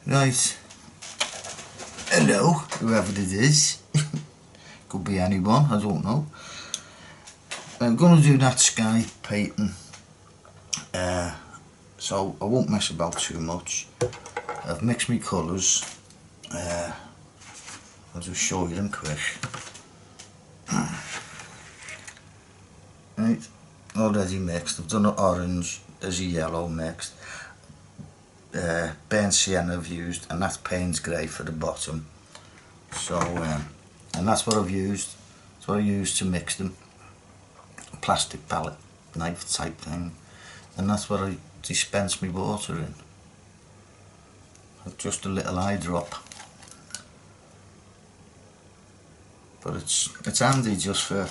Right, hello, whoever it is. Could be anyone, I don't know. I'm going to do that sky painting, so I won't mess about too much. I've mixed my colours, I'll just show you them quick. Right, already mixed. I've done an orange, there's a yellow mixed. Burnt sienna I've used, and that's Payne's grey for the bottom. So, and that's what I've used. That's what I used to mix them. A plastic palette knife type thing, and that's what I dispense my water in. Just a little eye drop. But it's handy just for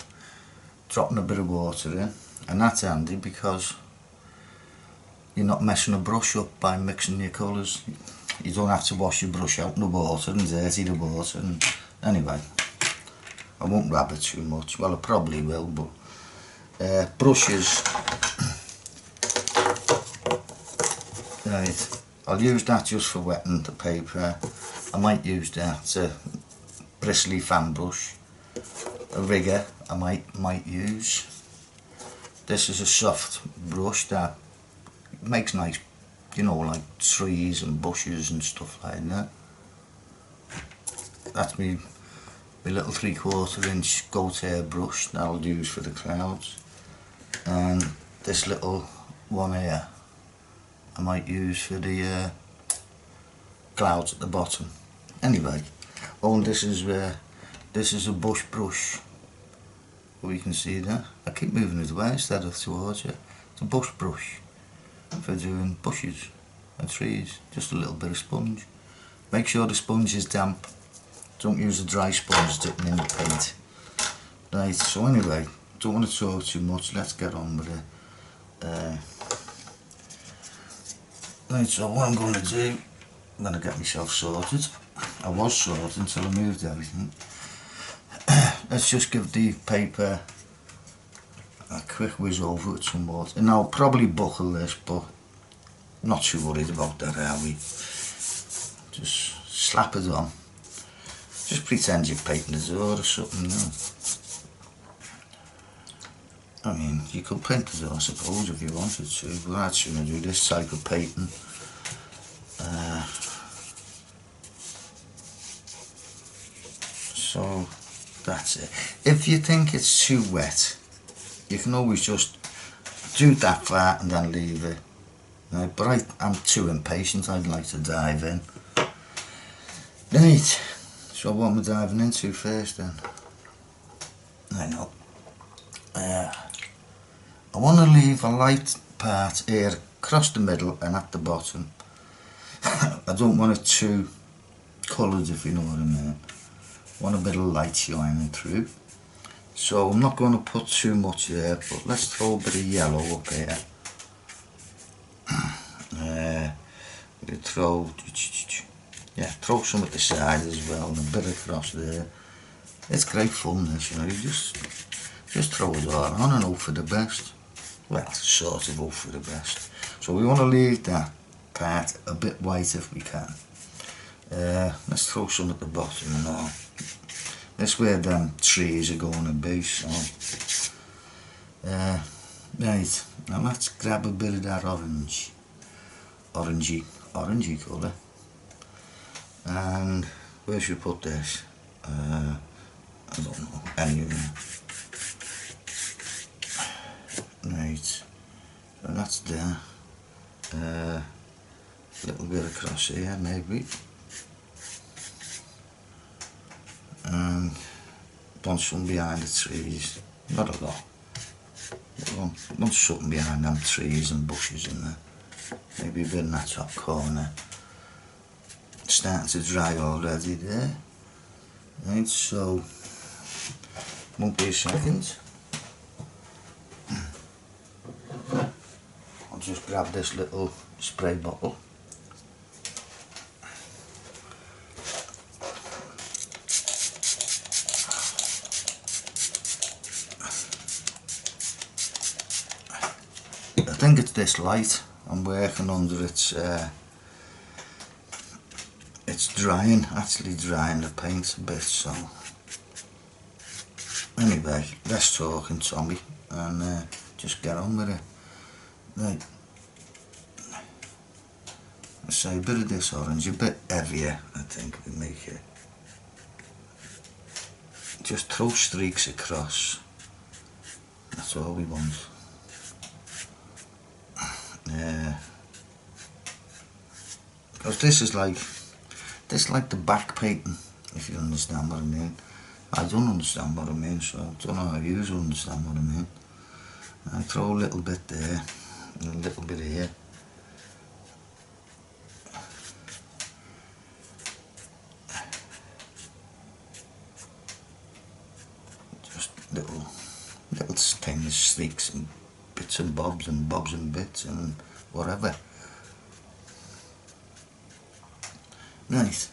dropping a bit of water in, and that's handy because you're not messing a brush up by mixing your colours. You don't have to wash your brush out in the water and dirty the water. And anyway, I won't rub it too much. Well, I probably will, but brushes. Right, I'll use that just for wetting the paper. I might use that bristly fan brush. A rigger I might use. This is a soft brush that makes nice, you know, like trees and bushes and stuff like that. That's my little 3/4 inch goat hair brush that I'll use for the clouds. And this little one here I might use for the clouds at the bottom. Anyway, oh, and this is a bush brush. Oh, you can see that. I keep moving it away instead of towards you. It's a bush brush for doing bushes and trees. Just a little bit of sponge. Make sure the sponge is damp. Don't use a dry sponge dipping in the paint. Right, so anyway, don't want to talk too much. Let's get on with it. Right, so what I'm going to do, I'm going to get myself sorted. I was sorted until I moved everything. Let's just give the paper a quick whiz over with some water. And I'll probably buckle this, but I'm not too worried about that, are we? Just slap it on. Just pretend you're painting the door or something, no? I mean, you could paint the door, I suppose, if you wanted to, but I'd sooner do this type of painting. So that's it. If you think it's too wet, you can always just do that far and then leave it. Right, but I'm too impatient. I'd like to dive in. Right, so what am I diving into first then? I know. I want to leave a light part here across the middle and at the bottom. I don't want it too coloured, if you know what I mean. I want a bit of light shining through. So I'm not going to put too much there, but let's throw a bit of yellow up here. Throw some at the side as well, and a bit across there. It's great fun, this, you know. You just throw it all on and hope for the best. Well, sort of hope for the best. So we want to leave that part a bit white if we can. Let's throw some at the bottom and all. That's where them trees are going to be, so right, now let's grab a bit of that orangey colour, and where should we put this? I don't know, anywhere. Right, so that's there. A little bit across here maybe. And want some behind the trees, not a lot. Want something behind them trees and bushes in there. Maybe a bit in that top corner. It's starting to dry already there. Right, so won't be a second. I'll just grab this little spray bottle. I think it's this light. I'm working under its it's drying, actually drying the paint a bit, so anyway, less talking, Tommy, and just get on with it. Right, I say a bit of this orange, a bit heavier, I think we make it. Just throw streaks across, that's all we want. Because this is like the back painting, if you understand what I mean. I don't understand what I mean, so I don't know how you understand what I mean. I throw a little bit there, and a little bit here. Just little things, streaks and bits and bobs and bits and whatever. Right,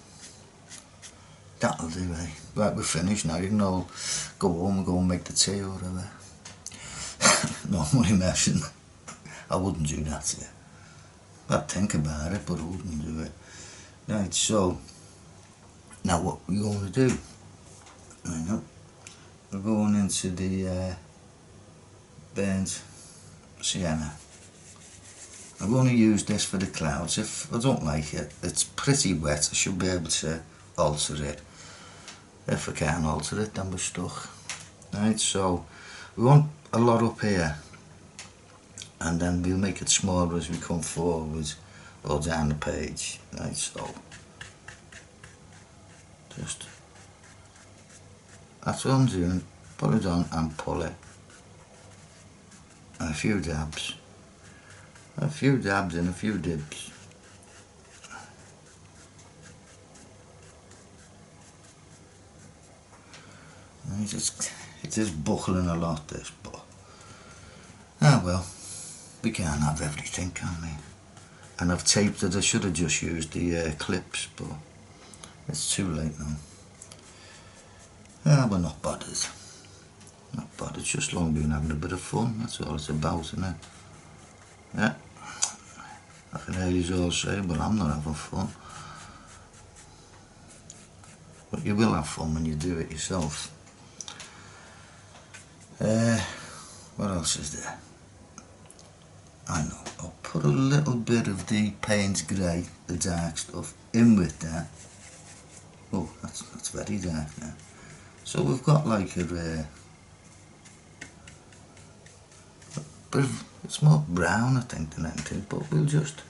that'll do, eh? Right, we're finished now. You can all go home and go and make the tea or whatever. No, I'm only messing. I wouldn't do that, yeah. I'd think about it, but I wouldn't do it. Right, so now what we're going to do? I know we're going into the burnt sienna. I'm going to use this for the clouds. If I don't like it, it's pretty wet, I should be able to alter it. If I can't alter it, then we're stuck. Right, so we want a lot up here, and then we'll make it smaller as we come forward or down the page. Right, so just, that's what I'm doing. Put it on and pull it. And a few dabs. A few dabs and a few dips. Right, it is buckling a lot, this, but well, we can't have everything, can we? And I've taped it. I should have just used the clips, but it's too late now. We're not bothered. Not bothered, just long been having a bit of fun, that's all it's about, isn't it? Yeah, I can hear you all say, but I'm not having fun. But you will have fun when you do it yourself. What else is there? I know, I'll put a little bit of the Payne's Grey, the dark stuff, in with that. Oh, that's very dark now. So we've got like a but it's more brown, I think, than anything, but we'll just,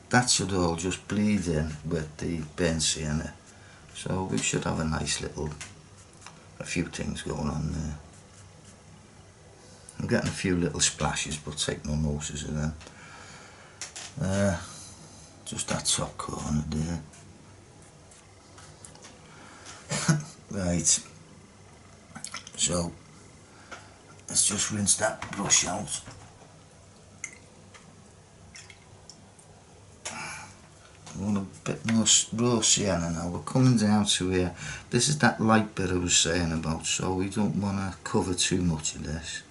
that should all just bleed in with the burnt sienna, so we should have a few things going on there. I'm getting a few little splashes, but take no notice of them. Just that top corner there. Right, so let's just rinse that brush out. I want a bit more raw sienna now. We're coming down to here. This is that light bit I was saying about, so we don't want to cover too much of this.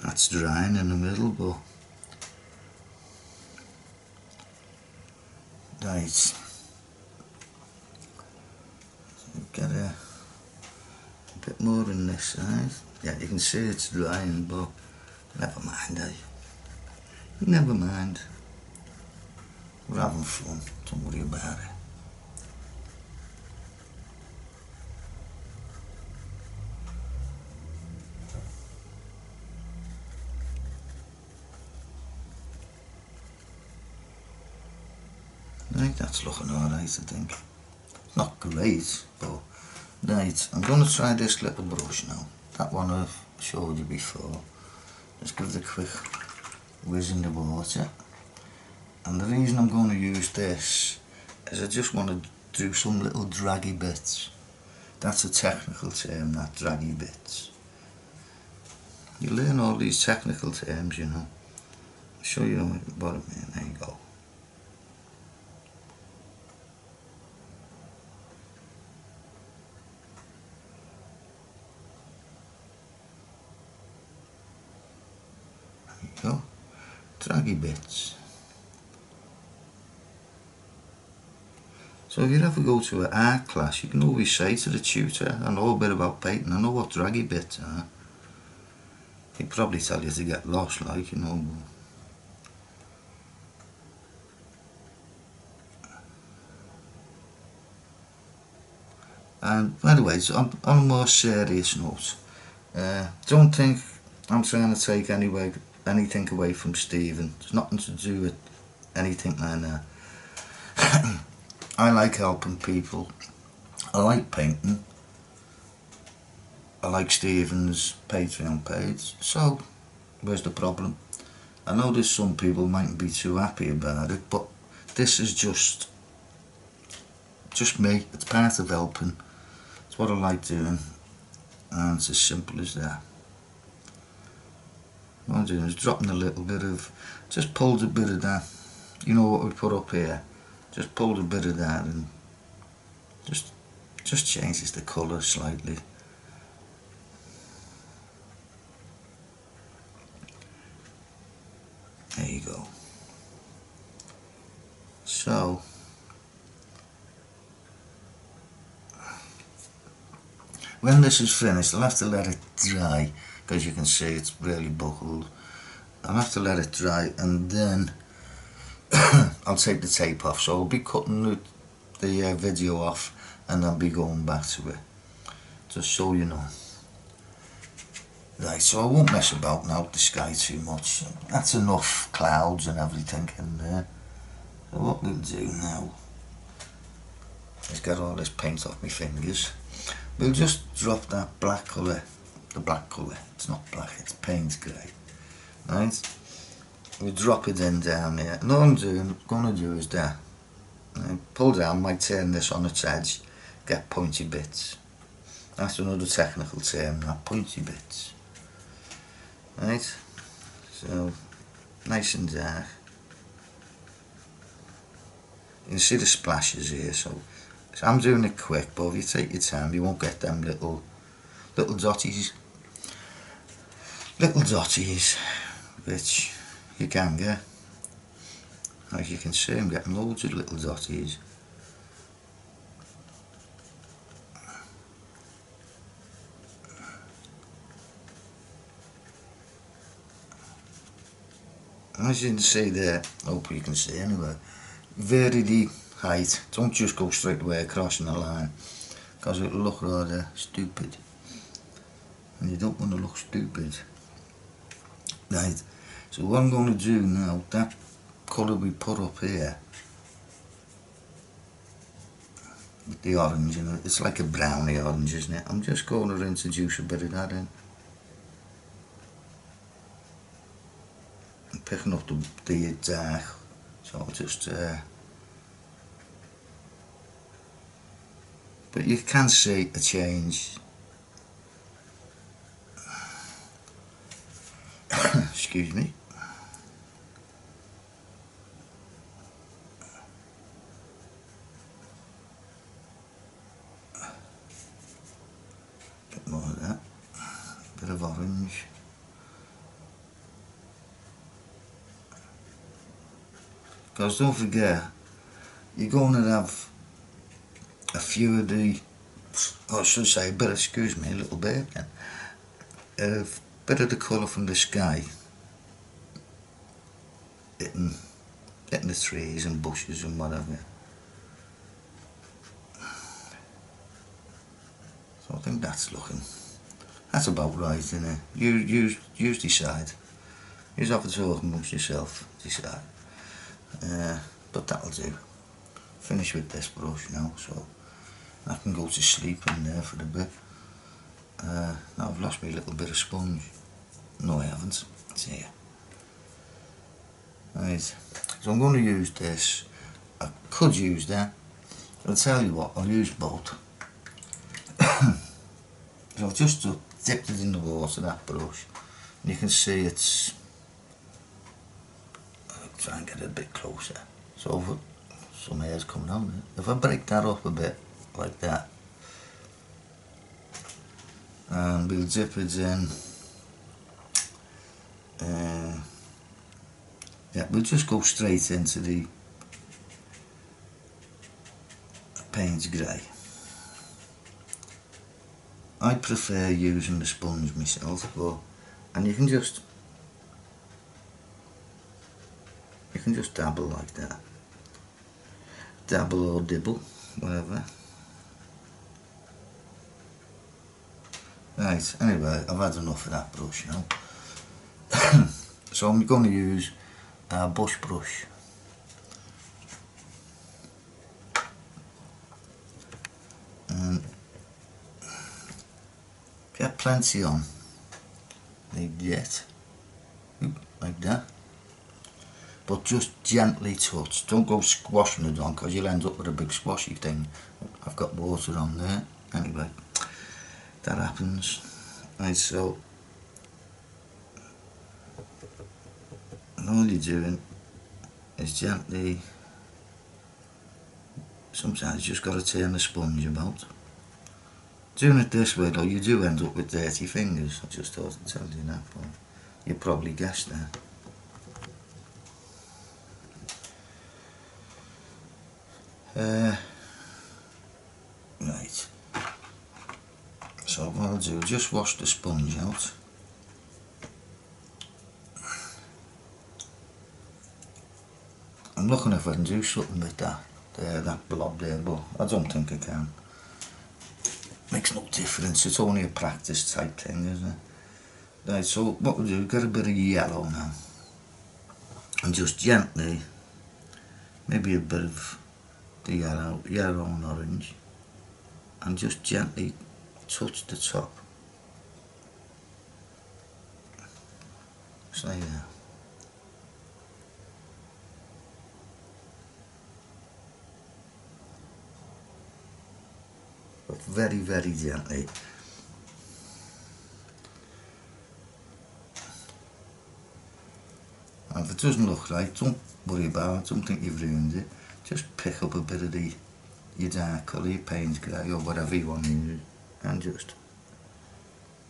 That's drying in the middle, but right. So get a bit more on this side. Yeah, you can see it's drying, but never mind, eh? Never mind. We're having fun, don't worry about it. Right, that's looking alright, I think. Not great, but right, I'm going to try this little brush now. That one I've showed you before. Just give it a quick whiz in the water. And the reason I'm going to use this is I just want to do some little draggy bits. That's a technical term, that, draggy bits. You learn all these technical terms, you know. I'll show you what I mean. There you go. draggy bits. So if you ever go to an art class, you can always say to the tutor, I know a bit about painting, I know what draggy bits are. He'd probably tell you to get lost, like, you know. And anyways, on a more serious note, don't think I'm trying to take anything away from Stephen. It's nothing to do with anything like that. I like helping people. I like painting. I like Stephen's Patreon page. So, where's the problem? I know there's some people mightn't be too happy about it, but this is just me. It's part of helping. It's what I like doing, and it's as simple as that. What I'm doing is dropping a little bit of, just pulled a bit of that, you know what we put up here, just pulled a bit of that and just changes the colour slightly. There you go. So when this is finished, I'll have to let it dry, because you can see it's really buckled. I'll have to let it dry, and then I'll take the tape off. So I'll be cutting the video off, and I'll be going back to it, just so you know. Right, so I won't mess about now with the sky too much. That's enough clouds and everything in there. So what we'll do now is get all this paint off my fingers. We'll just drop that black colour, the black colour, it's not black, it's paint grey, right? We'll drop it in down here, and all I'm going to do is that, right? Pull down, might turn this on its edge, get pointy bits. That's another technical term, that, pointy bits. Right, so nice and dark. You can see the splashes here, so I'm doing it quick, but if you take your time you won't get them little dotties, which you can get. As you can see, I'm getting loads of little dotties. As you can see there, hope you can see anyway, vary the height, don't just go straight away across in a line, because it'll look rather stupid, and you don't want to look stupid. Right, so what I'm going to do now, that colour we put up here, with the orange in it, it's like a browny orange, isn't it? I'm just going to introduce a bit of that in. I'm picking up the dark, so I'll just but you can see a change. Excuse me. Bit more of that, bit of orange. Because don't forget, you're going to have a few of the, or I should say a bit, excuse me, a little bit again, a bit of the colour from the sky hitting the trees and bushes and whatever. So I think that's about right, isn't it? You decide. You have to talk amongst yourself, decide. But that'll do. Finish with this brush now, so I can go to sleep in there for a bit. Now I've lost me a little bit of sponge. No, I haven't. It's here. Right, so I'm going to use this. I could use that. I'll tell you what, I'll use both. So I've just dipped it in the water, that brush. And you can see it's, I'll try and get it a bit closer. So some hair's coming on there. If I break that up a bit, like that, and we'll dip it in Yeah, we'll just go straight into the Payne's Grey. I prefer using the sponge myself, and you can just dabble like that. Dabble or dibble, whatever. Right, anyway, I've had enough of that brush now. So I'm going to use a bush brush. And get plenty on, like that, like that. But just gently touch, don't go squashing it on, because you'll end up with a big squashy thing. I've got water on there, anyway, that happens. Right, so all you're doing is gently, sometimes you just got to turn the sponge about. Doing it this way though, you do end up with dirty fingers. I just thought I'd tell you that, but you probably guessed that. Right, so what I'll do, just wash the sponge out. I'm looking if I can do something with that blob there, but I don't think I can. Makes no difference, it's only a practice type thing, isn't it? Right, so what we'll do, get a bit of yellow now, and just gently, maybe a bit of the yellow and orange, and just gently touch the top, just like that. But very, very gently. And if it doesn't look right, don't worry about it, don't think you've ruined it. Just pick up a bit of your dark colour, your Payne's Grey or whatever you want to use, and just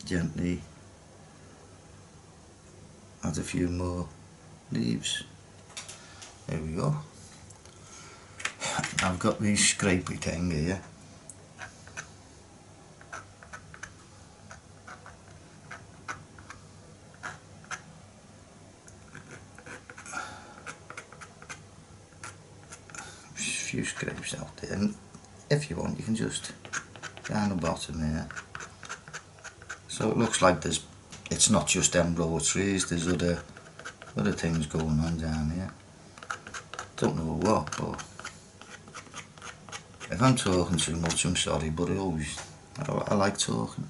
gently add a few more leaves. There we go. I've got these scrapey thing here. Few scrapes out there, and if you want you can just down the bottom here, so it looks like it's not just them raw trees, there's other things going on down here. Don't know what, but if I'm talking too much I'm sorry, but I like talking.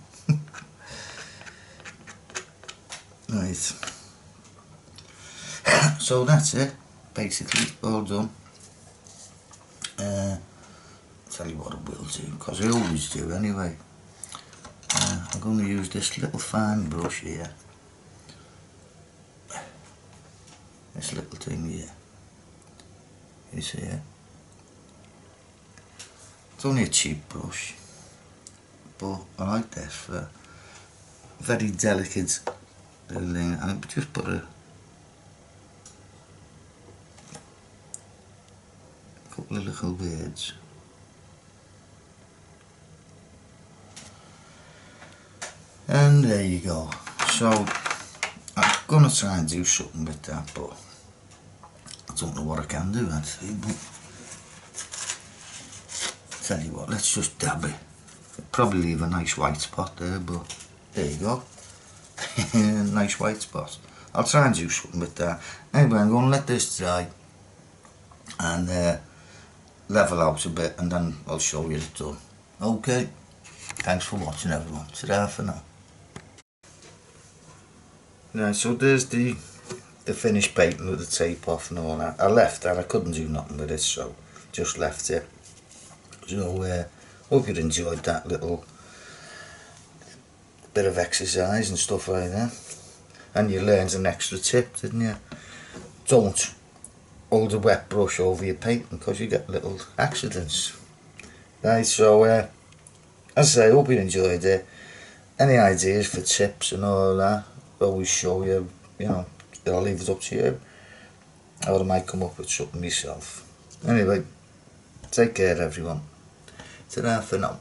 Right, so that's it, basically all done. Tell you what I will do, because I always do anyway. I'm going to use this little fine brush here, this little thing here, is here. It's only a cheap brush, but I like this for very delicate little thing, and just put a couple of little words. And there you go. So I'm gonna try and do something with that, but I don't know what I can do actually. But tell you what, let's just dab it. Probably leave a nice white spot there, but there you go. Nice white spot. I'll try and do something with that. Anyway, I'm going to let this dry and level out a bit, and then I'll show you it's done. Okay, thanks for watching everyone. Ta-ra for now. Right, so there's the finished painting with the tape off and all that. I left that, I couldn't do nothing with it, so just left it. So hope you enjoyed that little bit of exercise and stuff like that. And you learned an extra tip, didn't you? Don't hold a wet brush over your painting, because you get little accidents. Right, so as I say, hope you enjoyed it. Any ideas for tips and all that, always show you, you know, I'll leave it up to you. or I might come up with something myself. Anyway, take care everyone. Ta-ra for now.